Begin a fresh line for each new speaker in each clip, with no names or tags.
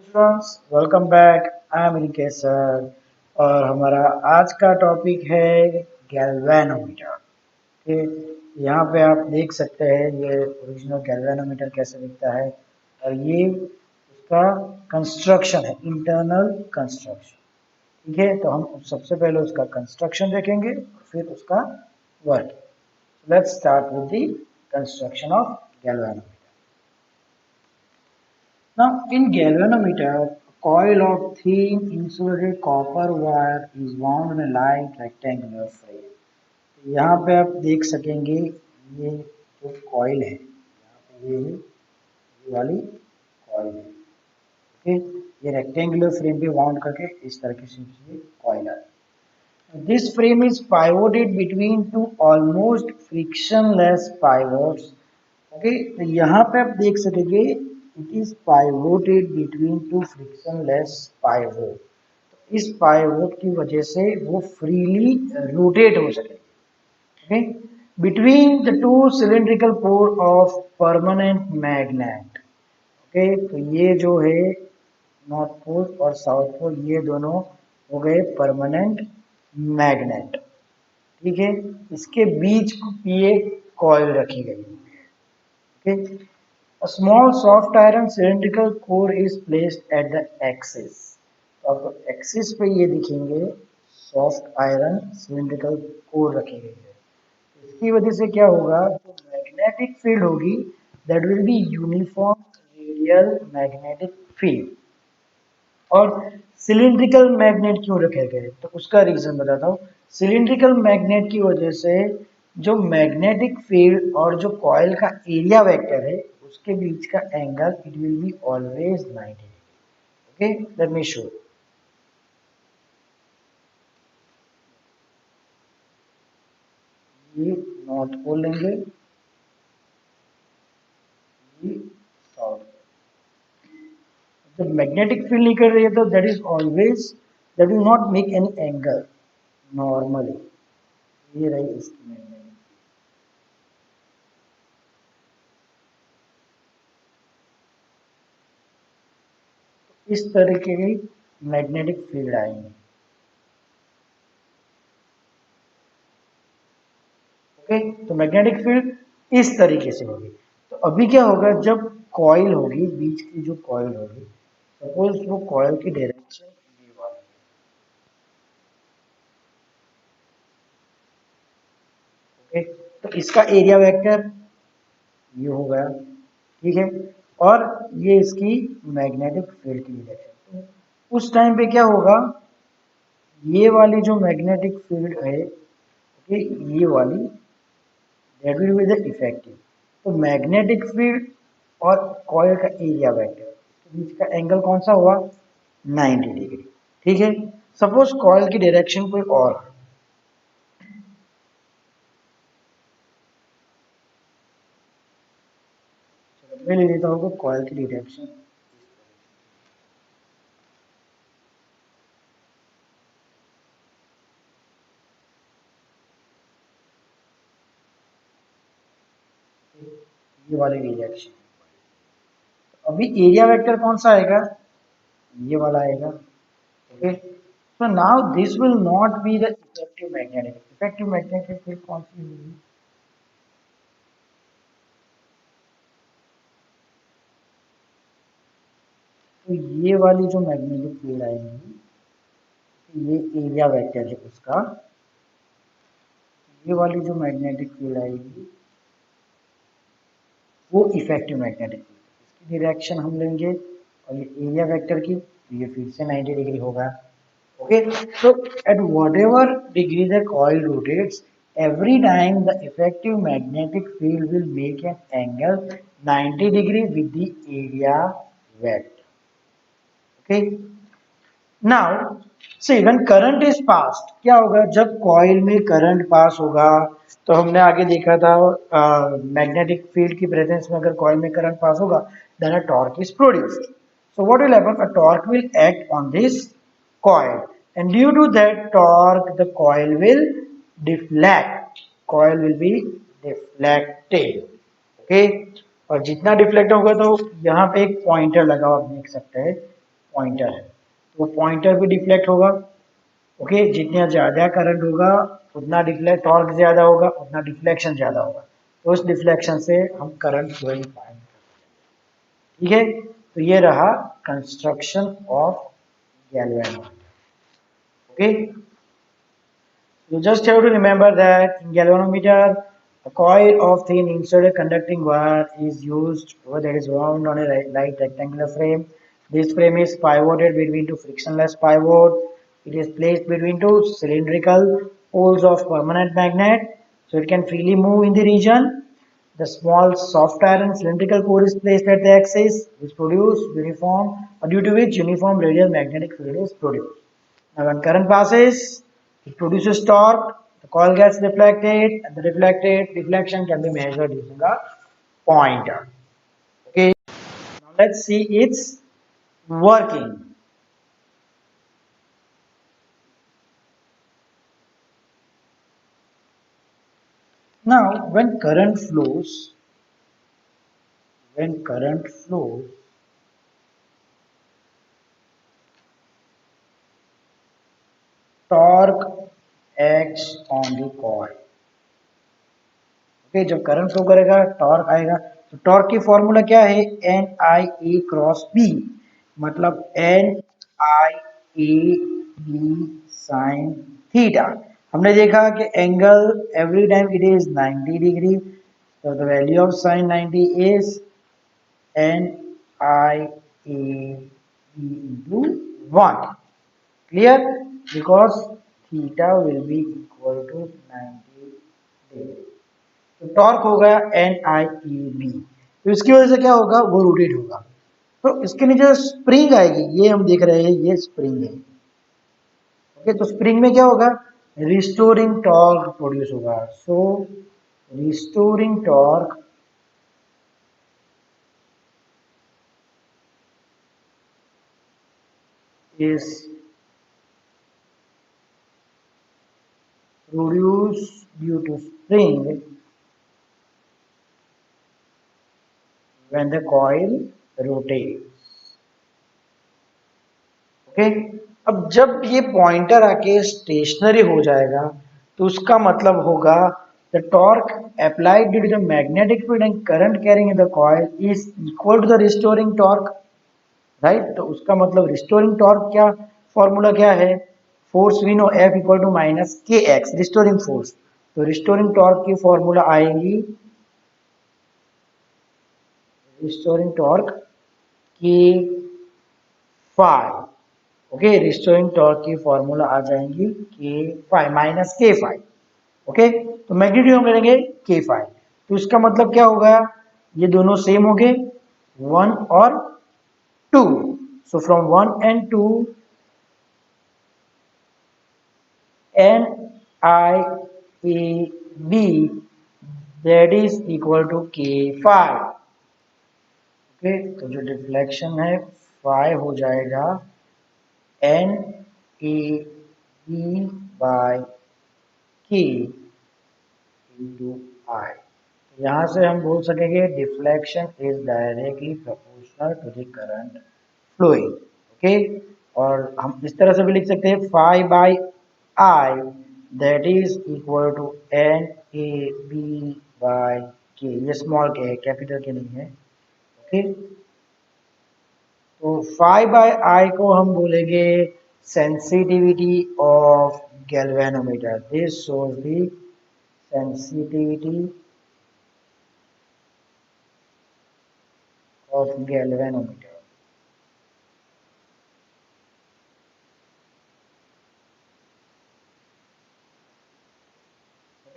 Students welcome back. I am Rikesh sir और हमारा आज का टॉपिक है गैल्वेनोमीटर। ठीक, यहाँ पे आप देख सकते हैं ये ओरिजिनल गैल्वेनोमीटर कैसे दिखता है और ये उसका कंस्ट्रक्शन है, इंटरनल कंस्ट्रक्शन। ठीक है, तो हम सबसे पहले उसका कंस्ट्रक्शन देखेंगे और फिर उसका work. Let's start with the construction of galvanometer. Now, in galvanometer, a coil of thin insulated copper wire is wound in a light rectangular frame. यहाँ पे आप देख सकेंगे ये जो कॉइल है, यहाँ पे ये वाली कॉइल है। ओके, ये रेक्टेंगुलर फ्रेम पे वाउंड करके इस तरह से ये कॉइल है। This frame is pivoted between two almost frictionless pivots. Okay, तो यहाँ पे आप देख सकेंगे it is pivoted between two frictionless pivot. इस पाइवोट की वजह से वो फ्रीली रोटेट हो सकेंगे। Okay, between the two cylindrical pole of permanent magnet. Okay, तो ये जो है नॉर्थ पोल और साउथ पोल, ये दोनों हो गए परमानेंट मैग्नेट। ठीक है, इसके बीच ये कॉइल रखी गई है। Okay. A small soft iron cylindrical core is placed at the axis. तो आपको एक्सिस पे ये दिखेंगे सॉफ्ट आयरन सिलिंड्रिकल कोर रखी गई है। इसकी वजह से क्या होगा, जो मैग्नेटिक फील्ड होगी that will be uniform radial magnetic field. और सिलिंड्रिकल मैग्नेट क्यों रखे गए, तो उसका रीजन बताता हूँ। सिलिंड्रिकल मैग्नेट की वजह से जो मैग्नेटिक फील्ड और जो कॉइल का एरिया वेक्टर है उसके बीच का angle it will be always 90 degree. Okay, let me show. ये नॉर्थ पोल लेंगे, ये साउथ। जब मैग्नेटिक फील्ड नहीं कर रही है तो that is always, that will not make any angle normally. ये रही इसकी मैग्नेटिक, इस तरीके की मैग्नेटिक फील्ड आएंगे। ओके, तो मैग्नेटिक फील्ड इस तरीके से होगी। तो अभी क्या होगा, जब कॉइल होगी, बीच की जो कॉइल होगी, सपोज वो कॉइल की डायरेक्शन ये वाली है। ओके, तो इसका एरिया वेक्टर ये हो गया। ठीक है, और ये इसकी मैग्नेटिक फील्ड की डायरेक्शन। तो उस टाइम पे क्या होगा, ये वाली जो मैग्नेटिक फील्ड है, ओके, ये वाली that will be the effective. तो मैग्नेटिक फील्ड और कॉइल का एरिया वेक्टर के बीच का एंगल कौन सा हुआ, 90 डिग्री। ठीक है, सपोज कॉइल की डायरेक्शन कोई और, मैं ले लेता हूँ कॉइल की डायरेक्शन, ये वाली डायरेक्शन। अभी एरिया वेक्टर कौन सा आएगा, ये वाला आएगा। Okay, so now this will not be the effective magnetic, effective magnetic field कौन सी होगी, तो ये वाली जो मैग्नेटिक फील्ड आएगी, ये एरिया वेक्टर है उसका, ये वाली जो मैग्नेटिक फील्ड आएगी वो इफेक्टिव मैग्नेटिक फील्ड। इसकी डायरेक्शन हम लेंगे और ये एरिया वेक्टर की, तो ये फिर से 90 डिग्री होगा। Okay, so at whatever degree the coil rotates, every time the effective magnetic field will make an angle 90 degree with the area vector. Okay, now see when current is passed, क्या होगा, जब coil में current pass होगा, तो हमने आगे देखा था मैग्नेटिक फील्ड की प्रेजेंस में अगर कॉइल में करंट पास होगा then a torque is produced. So what will happen? A torque will act on this coil, and due to that torque, the coil will deflect. Coil will be deflected. Okay? और जितना deflect होगा तो यहाँ पे एक pointer लगा आप देख सकते हैं, पॉइंटर है, तो पॉइंटर भी डिफ्लेक्ट होगा। ओके, जितना ज़्यादा करंट होगा उतना डिफ्लेक्ट, टॉर्क ज़्यादा होगा उतना डिफ्लेक्शन ज़्यादा होगा, तो उस डिफ्लेक्शन से हम करंट फ्लोइंग फाइंड करते हैं। ठीक है, तो ये रहा construction of galvanometer. Okay, you just have to remember that in galvanometer, a coil of thin insulated conducting wire is used, that is wound on a light rectangular frame. This frame is pivoted between two frictionless pivot. It is placed between two cylindrical poles of permanent magnet, so it can freely move in the region. The small soft iron cylindrical core is placed at the axis, which produce uniform, due to which uniform radial magnetic field is produced. Now when current passes, it produces torque, the coil gets deflected, and the deflection can be measured using a pointer. Okay, now let's see its working. Now when current flows, torque acts on the coil. Okay, जब current flow करेगा torque आएगा, तो torque की formula क्या है, N I A cross B, मतलब N I A B sine theta. हमने देखा कि angle every time it is 90 degree, तो the value of sine 90 is N I A B into 1, clear, because theta will be equal to 90 degree. तो torque होगा N I E B, तो इसकी वजह से क्या होगा, वो रोटेट होगा, तो इसके नीचे स्प्रिंग आएगी, ये हम देख रहे हैं, ये स्प्रिंग है। ओके, तो स्प्रिंग में क्या होगा, रिस्टोरिंग टॉर्क प्रोड्यूस होगा। So restoring torque is produce due to spring when the coil rotates। Okay, अब जब ये पॉइंटर आके स्टेशनरी हो जाएगा, तो उसका मतलब होगा the torque applied due to the magnetic field and current carrying in the coil is equal to the restoring torque, right. तो उसका मतलब रिस्टोरिंग टॉर्क क्या, फॉर्मूला क्या है, force we know F equal to minus K X, restoring force. तो restoring torque की formula आएगी, restoring torque की फाइव। ओके, रिस्टोरिंग टॉर्क की फॉर्मूला आ जाएंगी K phi minus K phi. Okay, तो मैग्नीट्यूड हम ले लेंगे के फाइव, तो इसका मतलब क्या होगा, ये दोनों सेम हो गए, वन और two. So from one and two N I A B that is equal to K phi. Okay, तो जो डिफ्लेक्शन है फाइव हो जाएगा N A B by K into I. यहाँ से हम बोल सकेंगे deflection is directly proportional to the current flowing. Okay, और हम इस तरह से भी लिख सकते हैं phi by I that is equal to N A B by के, ये स्मॉल के है, कैपिटल के नहीं है। ओके, तो फाइव बाई आई को हम बोलेंगे sensitivity of galvanometer, this shows the sensitivity of galvanometer।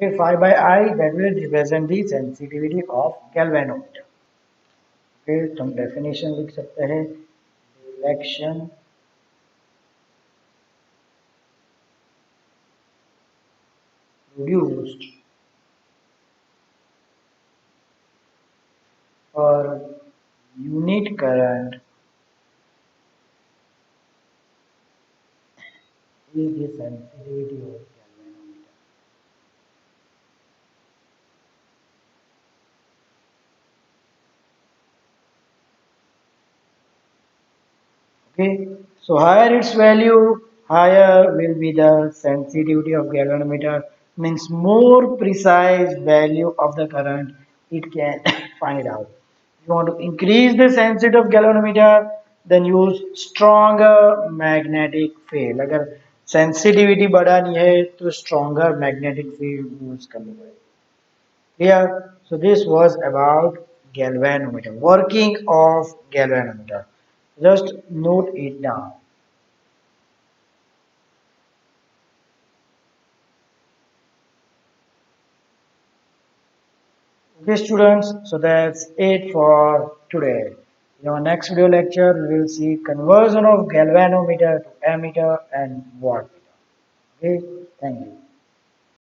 Okay, 5 by I that will represent the sensitivity of galvanometer। Okay, तो हम definition लिख सकते हैं, deflection produced for unit current is the sensitivity of galvanometer। Okay, so higher its value, higher will be the sensitivity of galvanometer, means more precise value of the current it can find out. If you want to increase the sensitivity of galvanometer, then use stronger magnetic field. अगर sensitivity बढ़ानी है तो stronger magnetic field use करनी पड़ेगी. Clear? So this was about galvanometer, working of galvanometer. Just note it down. Okay, students, so that's it for today. In our next video lecture, we will see conversion of galvanometer to ammeter and wattmeter. Okay, thank you.